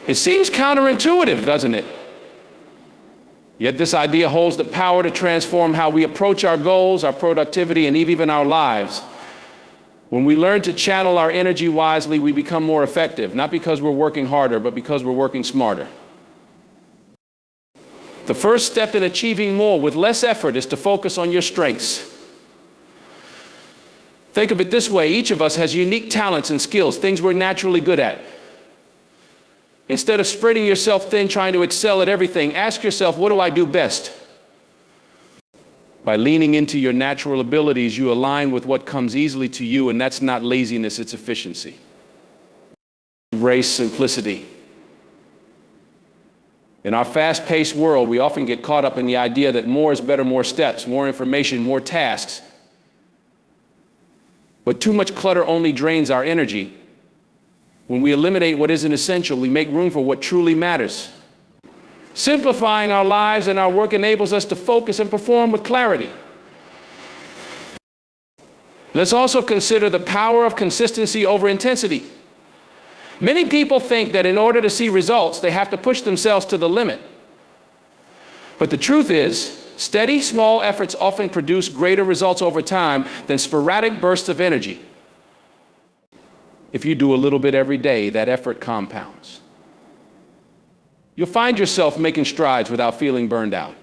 It seems counterintuitive, doesn't it? Yet this idea holds the power to transform how we approach our goals, our productivity, and even our lives. When we learn to channel our energy wisely, we become more effective, not because we're working harder, but because we're working smarter. The first step in achieving more with less effort is to focus on your strengths. Think of it this way: each of us has unique talents and skills, things we're naturally good at. Instead of spreading yourself thin trying to excel at everything, ask yourself, what do I do best? By leaning into your natural abilities, you align with what comes easily to you, and that's not laziness, it's efficiency. Embrace simplicity. In our fast-paced world, we often get caught up in the idea that more is better, more steps, more information, more tasks. But too much clutter only drains our energy. When we eliminate what isn't essential, we make room for what truly matters. Simplifying our lives and our work enables us to focus and perform with clarity. Let's also consider the power of consistency over intensity. Many people think that in order to see results, they have to push themselves to the limit. But the truth is, steady, small efforts often produce greater results over time than sporadic bursts of energy. If you do a little bit every day, that effort compounds. You'll find yourself making strides without feeling burned out.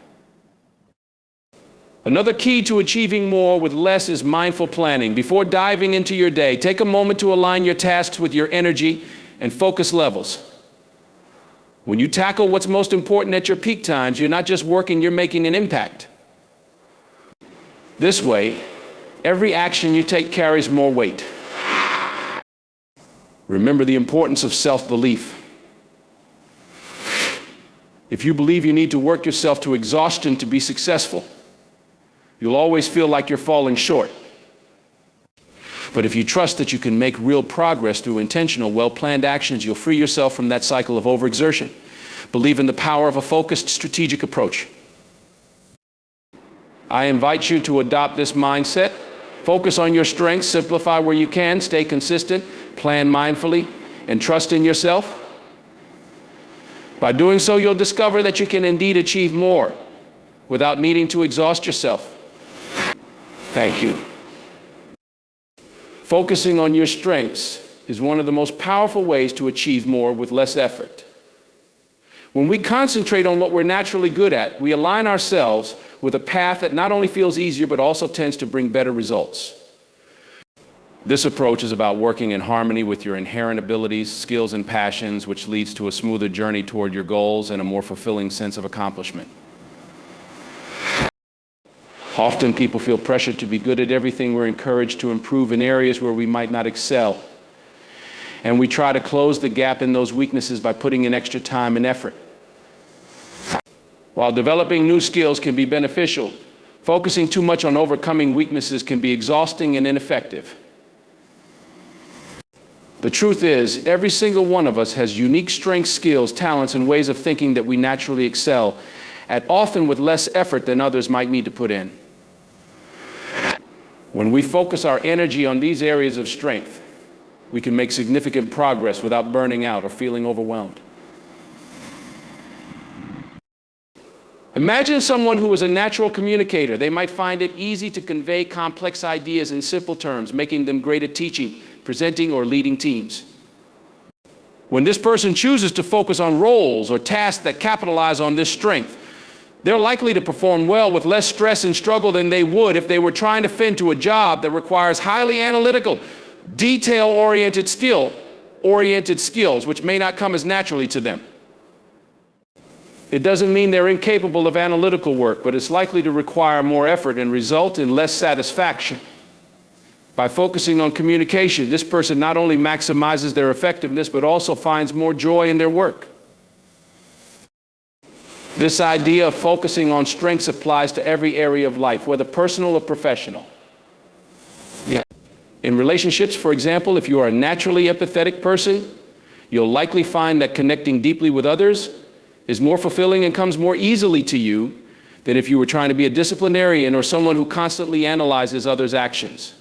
Another key to achieving more with less is mindful planning. Before diving into your day, take a moment to align your tasks with your energy and focus levels. When you tackle what's most important at your peak times, you're not just working, you're making an impact. This way, every action you take carries more weight. Remember the importance of self-belief. If you believe you need to work yourself to exhaustion to be successful, you'll always feel like you're falling short. But if you trust that you can make real progress through intentional, well-planned actions, you'll free yourself from that cycle of overexertion. Believe in the power of a focused, strategic approach. I invite you to adopt this mindset. Focus on your strengths, simplify where you can, stay consistent, plan mindfully, and trust in yourself. By doing so, you'll discover that you can indeed achieve more without needing to exhaust yourself. Thank you. Focusing on your strengths is one of the most powerful ways to achieve more with less effort. When we concentrate on what we're naturally good at, we align ourselves with a path that not only feels easier, but also tends to bring better results. This approach is about working in harmony with your inherent abilities, skills, and passions, which leads to a smoother journey toward your goals and a more fulfilling sense of accomplishment. Often people feel pressured to be good at everything. We're encouraged to improve in areas where we might not excel. And we try to close the gap in those weaknesses by putting in extra time and effort. While developing new skills can be beneficial, focusing too much on overcoming weaknesses can be exhausting and ineffective. The truth is, every single one of us has unique strengths, skills, talents, and ways of thinking that we naturally excel at, often with less effort than others might need to put in. When we focus our energy on these areas of strength, we can make significant progress without burning out or feeling overwhelmed. Imagine someone who is a natural communicator. They might find it easy to convey complex ideas in simple terms, making them great at teaching, presenting, or leading teams. When this person chooses to focus on roles or tasks that capitalize on this strength, they're likely to perform well with less stress and struggle than they would if they were trying to fit into a job that requires highly analytical, detail-oriented skills, which may not come as naturally to them. It doesn't mean they're incapable of analytical work, but it's likely to require more effort and result in less satisfaction. By focusing on communication, this person not only maximizes their effectiveness, but also finds more joy in their work. This idea of focusing on strengths applies to every area of life, whether personal or professional. In relationships, for example, if you are a naturally empathetic person, you'll likely find that connecting deeply with others is more fulfilling and comes more easily to you than if you were trying to be a disciplinarian or someone who constantly analyzes others' actions.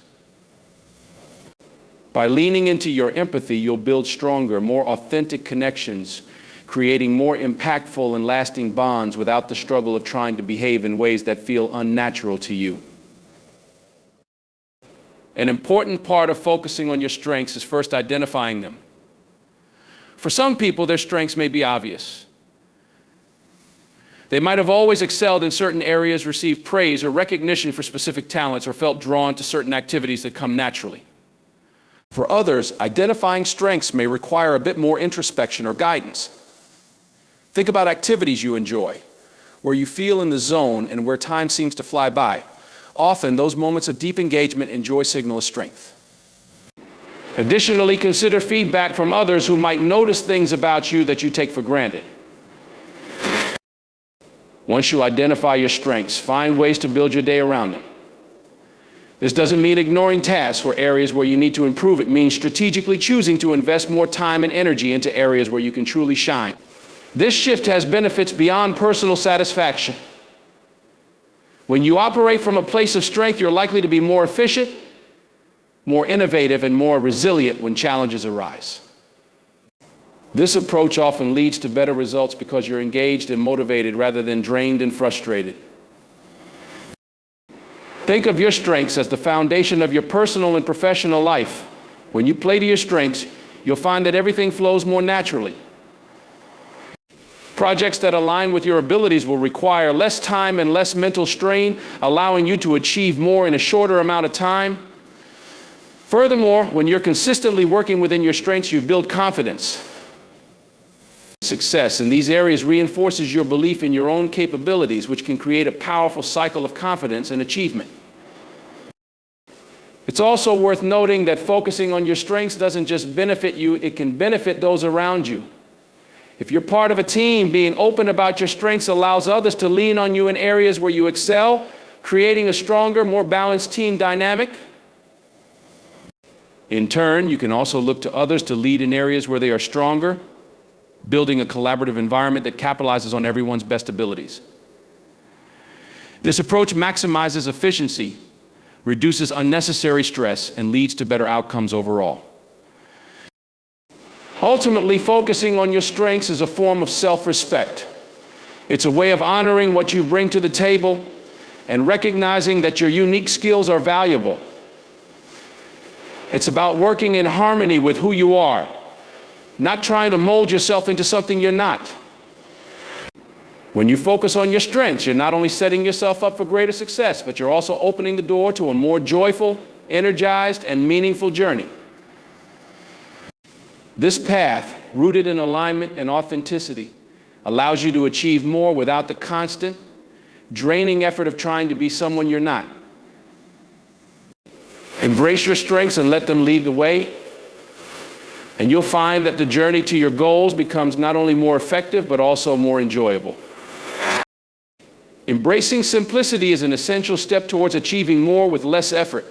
By leaning into your empathy, you'll build stronger, more authentic connections creating more impactful and lasting bonds without the struggle of trying to behave in ways that feel unnatural to you. An important part of focusing on your strengths is first identifying them. For some people, their strengths may be obvious. They might have always excelled in certain areas, received praise or recognition for specific talents, or felt drawn to certain activities that come naturally. For others, identifying strengths may require a bit more introspection or guidance. Think about activities you enjoy, where you feel in the zone and where time seems to fly by. Often, those moments of deep engagement and joy signal a strength. Additionally, consider feedback from others who might notice things about you that you take for granted. Once you identify your strengths, find ways to build your day around them. This doesn't mean ignoring tasks or areas where you need to improve. It means strategically choosing to invest more time and energy into areas where you can truly shine. This shift has benefits beyond personal satisfaction. When you operate from a place of strength, you're likely to be more efficient, more innovative, and more resilient when challenges arise. This approach often leads to better results because you're engaged and motivated rather than drained and frustrated. Think of your strengths as the foundation of your personal and professional life. When you play to your strengths, you'll find that everything flows more naturally. Projects that align with your abilities will require less time and less mental strain, allowing you to achieve more in a shorter amount of time. Furthermore, when you're consistently working within your strengths, you build confidence. Success in these areas reinforces your belief in your own capabilities, which can create a powerful cycle of confidence and achievement. It's also worth noting that focusing on your strengths doesn't just benefit you, it can benefit those around you. If you're part of a team, being open about your strengths allows others to lean on you in areas where you excel, creating a stronger, more balanced team dynamic. In turn, you can also look to others to lead in areas where they are stronger, building a collaborative environment that capitalizes on everyone's best abilities. This approach maximizes efficiency, reduces unnecessary stress, and leads to better outcomes overall. Ultimately, focusing on your strengths is a form of self-respect. It's a way of honoring what you bring to the table and recognizing that your unique skills are valuable. It's about working in harmony with who you are, not trying to mold yourself into something you're not. When you focus on your strengths, you're not only setting yourself up for greater success, but you're also opening the door to a more joyful, energized, and meaningful journey. This path, rooted in alignment and authenticity, allows you to achieve more without the constant, draining effort of trying to be someone you're not. Embrace your strengths and let them lead the way, and you'll find that the journey to your goals becomes not only more effective, but also more enjoyable. Embracing simplicity is an essential step towards achieving more with less effort.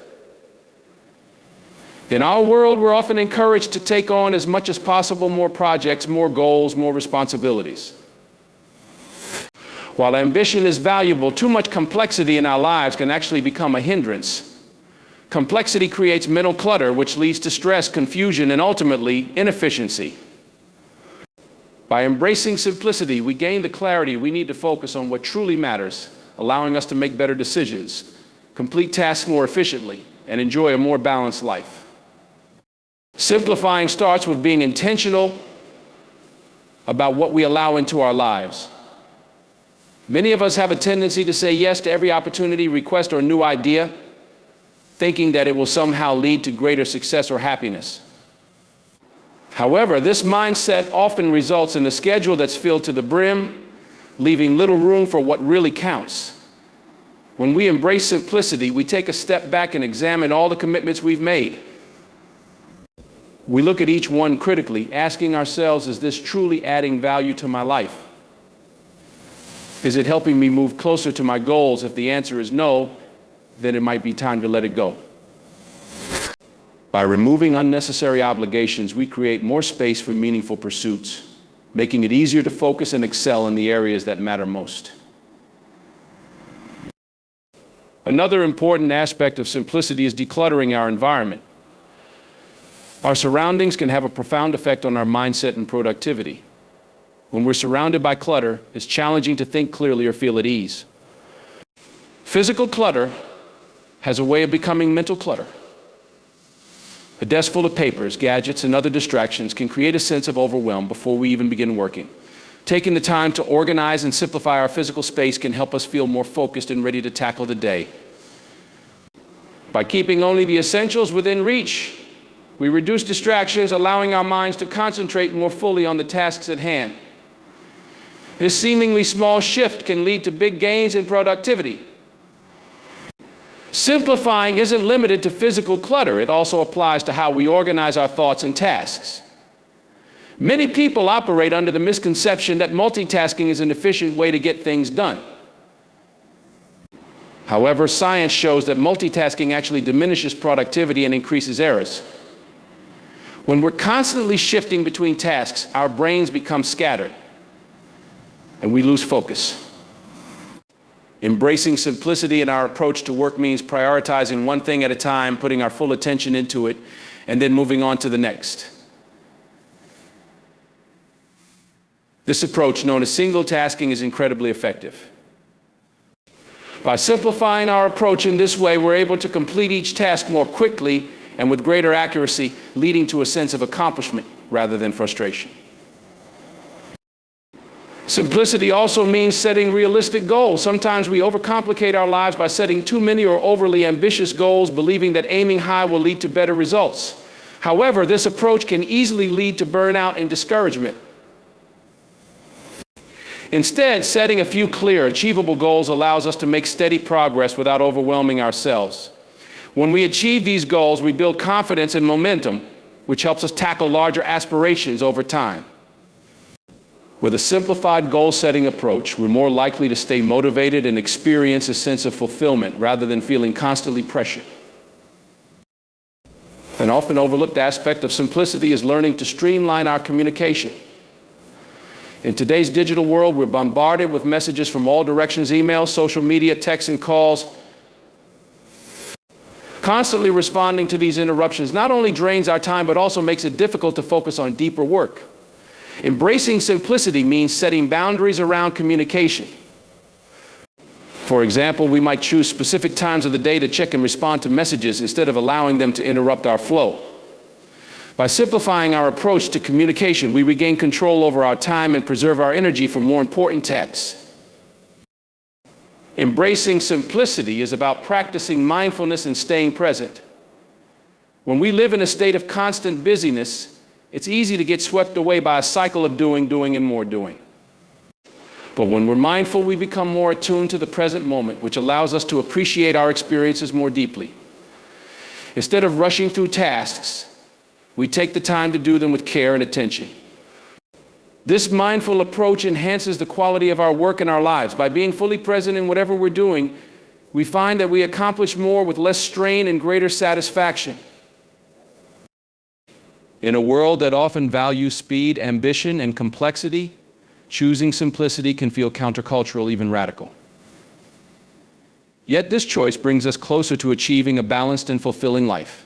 In our world, we're often encouraged to take on as much as possible more projects, more goals, more responsibilities. While ambition is valuable, too much complexity in our lives can actually become a hindrance. Complexity creates mental clutter, which leads to stress, confusion, and ultimately, inefficiency. By embracing simplicity, we gain the clarity we need to focus on what truly matters, allowing us to make better decisions, complete tasks more efficiently, and enjoy a more balanced life. Simplifying starts with being intentional about what we allow into our lives. Many of us have a tendency to say yes to every opportunity, request, or new idea, thinking that it will somehow lead to greater success or happiness. However, this mindset often results in a schedule that's filled to the brim, leaving little room for what really counts. When we embrace simplicity, we take a step back and examine all the commitments we've made. We look at each one critically, asking ourselves, is this truly adding value to my life? Is it helping me move closer to my goals? If the answer is no, then it might be time to let it go. By removing unnecessary obligations, we create more space for meaningful pursuits, making it easier to focus and excel in the areas that matter most. Another important aspect of simplicity is decluttering our environment. Our surroundings can have a profound effect on our mindset and productivity. When we're surrounded by clutter, it's challenging to think clearly or feel at ease. Physical clutter has a way of becoming mental clutter. A desk full of papers, gadgets, and other distractions can create a sense of overwhelm before we even begin working. Taking the time to organize and simplify our physical space can help us feel more focused and ready to tackle the day. By keeping only the essentials within reach, we reduce distractions, allowing our minds to concentrate more fully on the tasks at hand. This seemingly small shift can lead to big gains in productivity. Simplifying isn't limited to physical clutter. It also applies to how we organize our thoughts and tasks. Many people operate under the misconception that multitasking is an efficient way to get things done. However, science shows that multitasking actually diminishes productivity and increases errors. When we're constantly shifting between tasks, our brains become scattered, and we lose focus. Embracing simplicity in our approach to work means prioritizing one thing at a time, putting our full attention into it, and then moving on to the next. This approach, known as single tasking, is incredibly effective. By simplifying our approach in this way, we're able to complete each task more quickly and with greater accuracy, leading to a sense of accomplishment rather than frustration. Simplicity also means setting realistic goals. Sometimes we overcomplicate our lives by setting too many or overly ambitious goals, believing that aiming high will lead to better results. However, this approach can easily lead to burnout and discouragement. Instead, setting a few clear, achievable goals allows us to make steady progress without overwhelming ourselves. When we achieve these goals, we build confidence and momentum, which helps us tackle larger aspirations over time. With a simplified goal-setting approach, we're more likely to stay motivated and experience a sense of fulfillment rather than feeling constantly pressured. An often overlooked aspect of simplicity is learning to streamline our communication. In today's digital world, we're bombarded with messages from all directions: emails, social media, texts, and calls. Constantly responding to these interruptions not only drains our time, but also makes it difficult to focus on deeper work. Embracing simplicity means setting boundaries around communication. For example, we might choose specific times of the day to check and respond to messages instead of allowing them to interrupt our flow. By simplifying our approach to communication, we regain control over our time and preserve our energy for more important tasks. Embracing simplicity is about practicing mindfulness and staying present. When we live in a state of constant busyness, it's easy to get swept away by a cycle of doing, and more doing. But when we're mindful, we become more attuned to the present moment, which allows us to appreciate our experiences more deeply. Instead of rushing through tasks, we take the time to do them with care and attention. This mindful approach enhances the quality of our work and our lives. By being fully present in whatever we're doing, we find that we accomplish more with less strain and greater satisfaction. In a world that often values speed, ambition, and complexity, choosing simplicity can feel countercultural, even radical. Yet this choice brings us closer to achieving a balanced and fulfilling life.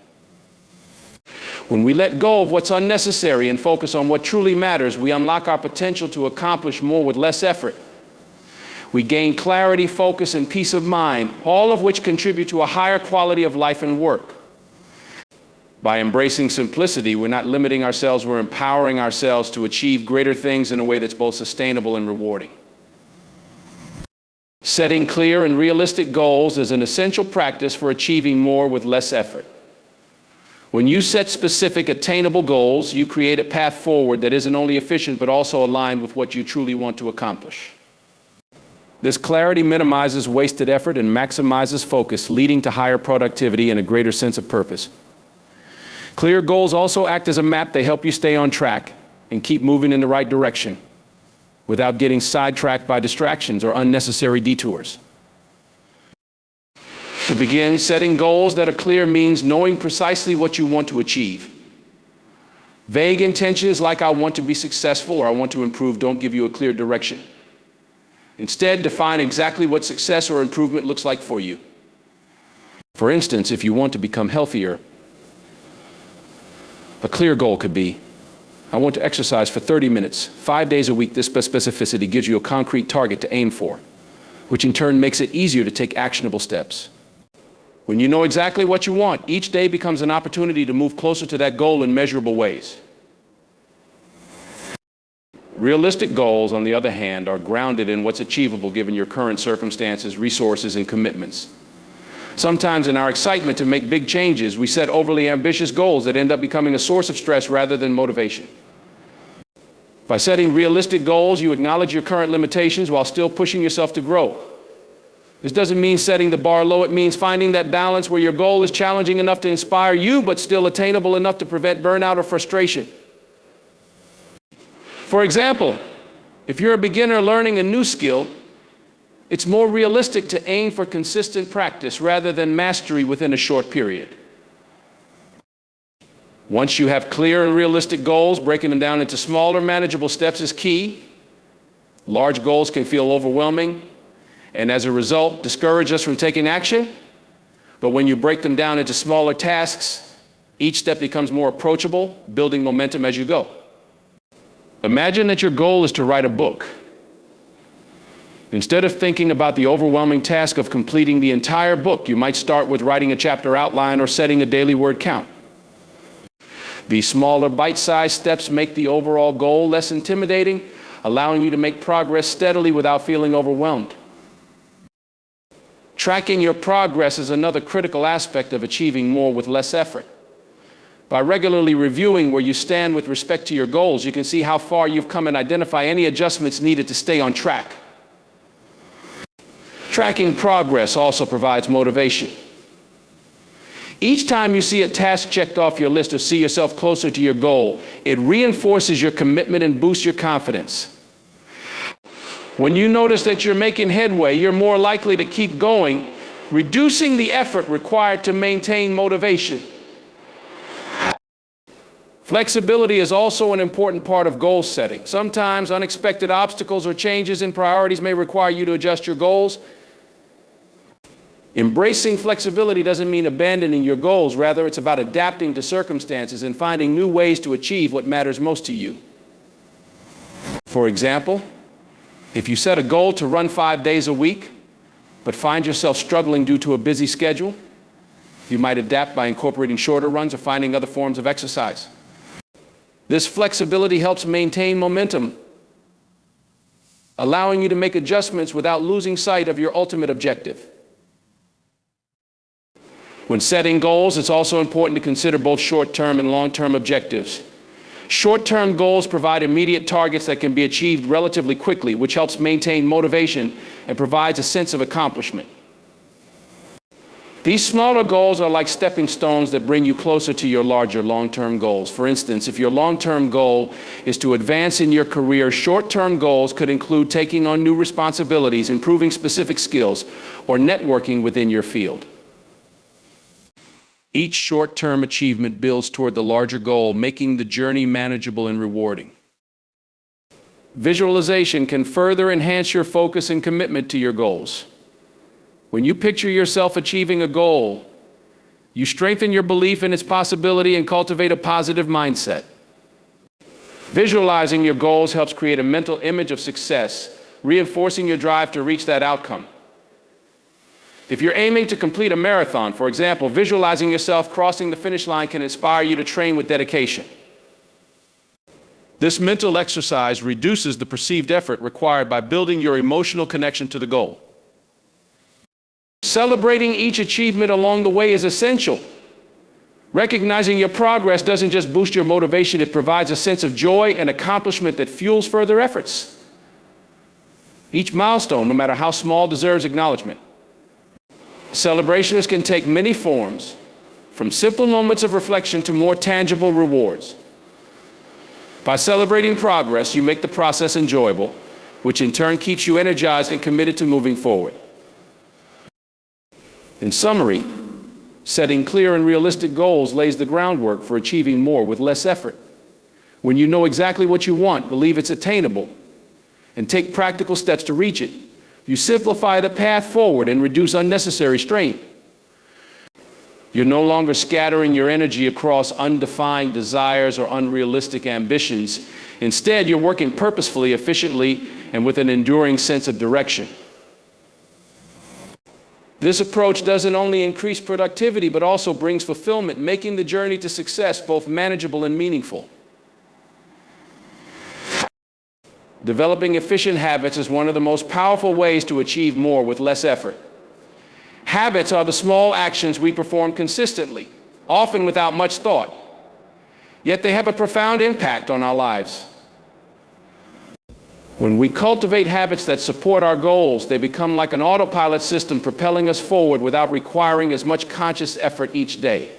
When we let go of what's unnecessary and focus on what truly matters, we unlock our potential to accomplish more with less effort. We gain clarity, focus, and peace of mind, all of which contribute to a higher quality of life and work. By embracing simplicity, we're not limiting ourselves, we're empowering ourselves to achieve greater things in a way that's both sustainable and rewarding. Setting clear and realistic goals is an essential practice for achieving more with less effort. When you set specific, attainable goals, you create a path forward that isn't only efficient but also aligned with what you truly want to accomplish. This clarity minimizes wasted effort and maximizes focus, leading to higher productivity and a greater sense of purpose. Clear goals also act as a map. They help you stay on track and keep moving in the right direction without getting sidetracked by distractions or unnecessary detours. To begin, setting goals that are clear means knowing precisely what you want to achieve. Vague intentions like "I want to be successful" or "I want to improve" don't give you a clear direction. Instead, define exactly what success or improvement looks like for you. For instance, if you want to become healthier, a clear goal could be, I want to exercise for 30 minutes, 5 days a week. This specificity gives you a concrete target to aim for, which in turn makes it easier to take actionable steps. When you know exactly what you want, each day becomes an opportunity to move closer to that goal in measurable ways. Realistic goals, on the other hand, are grounded in what's achievable given your current circumstances, resources, and commitments. Sometimes in our excitement to make big changes, we set overly ambitious goals that end up becoming a source of stress rather than motivation. By setting realistic goals, you acknowledge your current limitations while still pushing yourself to grow. This doesn't mean setting the bar low. It means finding that balance where your goal is challenging enough to inspire you, but still attainable enough to prevent burnout or frustration. For example, if you're a beginner learning a new skill, it's more realistic to aim for consistent practice rather than mastery within a short period. Once you have clear and realistic goals, breaking them down into smaller, manageable steps is key. Large goals can feel overwhelming, and as a result, discourage us from taking action. But when you break them down into smaller tasks, each step becomes more approachable, building momentum as you go. Imagine that your goal is to write a book. Instead of thinking about the overwhelming task of completing the entire book, you might start with writing a chapter outline or setting a daily word count. These smaller bite-sized steps make the overall goal less intimidating, allowing you to make progress steadily without feeling overwhelmed. Tracking your progress is another critical aspect of achieving more with less effort. By regularly reviewing where you stand with respect to your goals, you can see how far you've come and identify any adjustments needed to stay on track. Tracking progress also provides motivation. Each time you see a task checked off your list or see yourself closer to your goal, it reinforces your commitment and boosts your confidence. When you notice that you're making headway, you're more likely to keep going, reducing the effort required to maintain motivation. Flexibility is also an important part of goal setting. Sometimes unexpected obstacles or changes in priorities may require you to adjust your goals. Embracing flexibility doesn't mean abandoning your goals. Rather, it's about adapting to circumstances and finding new ways to achieve what matters most to you. For example, if you set a goal to run 5 days a week, but find yourself struggling due to a busy schedule, you might adapt by incorporating shorter runs or finding other forms of exercise. This flexibility helps maintain momentum, allowing you to make adjustments without losing sight of your ultimate objective. When setting goals, it's also important to consider both short-term and long-term objectives. Short-term goals provide immediate targets that can be achieved relatively quickly, which helps maintain motivation and provides a sense of accomplishment. These smaller goals are like stepping stones that bring you closer to your larger long-term goals. For instance, if your long-term goal is to advance in your career, short-term goals could include taking on new responsibilities, improving specific skills, or networking within your field. Each short-term achievement builds toward the larger goal, making the journey manageable and rewarding. Visualization can further enhance your focus and commitment to your goals. When you picture yourself achieving a goal, you strengthen your belief in its possibility and cultivate a positive mindset. Visualizing your goals helps create a mental image of success, reinforcing your drive to reach that outcome. If you're aiming to complete a marathon, for example, visualizing yourself crossing the finish line can inspire you to train with dedication. This mental exercise reduces the perceived effort required by building your emotional connection to the goal. Celebrating each achievement along the way is essential. Recognizing your progress doesn't just boost your motivation, it provides a sense of joy and accomplishment that fuels further efforts. Each milestone, no matter how small, deserves acknowledgement. Celebrations can take many forms, from simple moments of reflection to more tangible rewards. By celebrating progress, you make the process enjoyable, which in turn keeps you energized and committed to moving forward. In summary, setting clear and realistic goals lays the groundwork for achieving more with less effort. When you know exactly what you want, believe it's attainable, and take practical steps to reach it, you simplify the path forward and reduce unnecessary strain. You're no longer scattering your energy across undefined desires or unrealistic ambitions. Instead, you're working purposefully, efficiently, and with an enduring sense of direction. This approach doesn't only increase productivity, but also brings fulfillment, making the journey to success both manageable and meaningful. Developing efficient habits is one of the most powerful ways to achieve more with less effort. Habits are the small actions we perform consistently, often without much thought. Yet they have a profound impact on our lives. When we cultivate habits that support our goals, they become like an autopilot system propelling us forward without requiring as much conscious effort each day.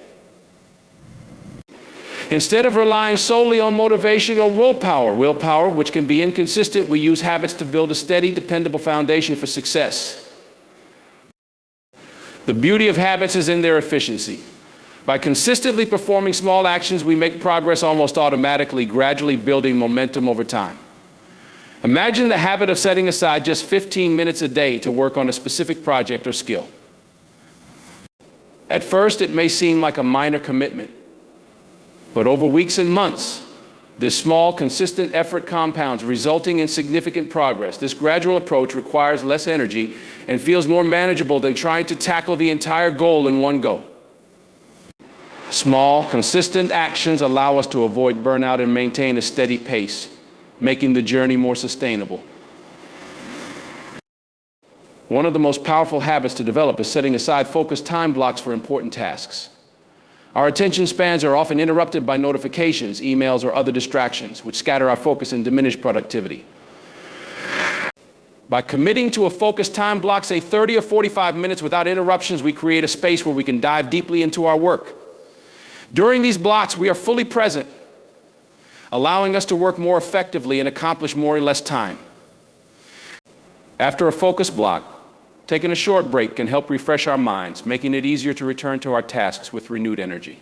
Instead of relying solely on motivation or willpower, which can be inconsistent, we use habits to build a steady, dependable foundation for success. The beauty of habits is in their efficiency. By consistently performing small actions, we make progress almost automatically, gradually building momentum over time. Imagine the habit of setting aside just 15 minutes a day to work on a specific project or skill. At first, it may seem like a minor commitment, but over weeks and months, this small, consistent effort compounds, resulting in significant progress. This gradual approach requires less energy and feels more manageable than trying to tackle the entire goal in one go. Small, consistent actions allow us to avoid burnout and maintain a steady pace, making the journey more sustainable. One of the most powerful habits to develop is setting aside focused time blocks for important tasks. Our attention spans are often interrupted by notifications, emails, or other distractions, which scatter our focus and diminish productivity. By committing to a focused time block, say 30 or 45 minutes without interruptions, we create a space where we can dive deeply into our work. During these blocks, we are fully present, allowing us to work more effectively and accomplish more in less time. After a focus block, taking a short break can help refresh our minds, making it easier to return to our tasks with renewed energy.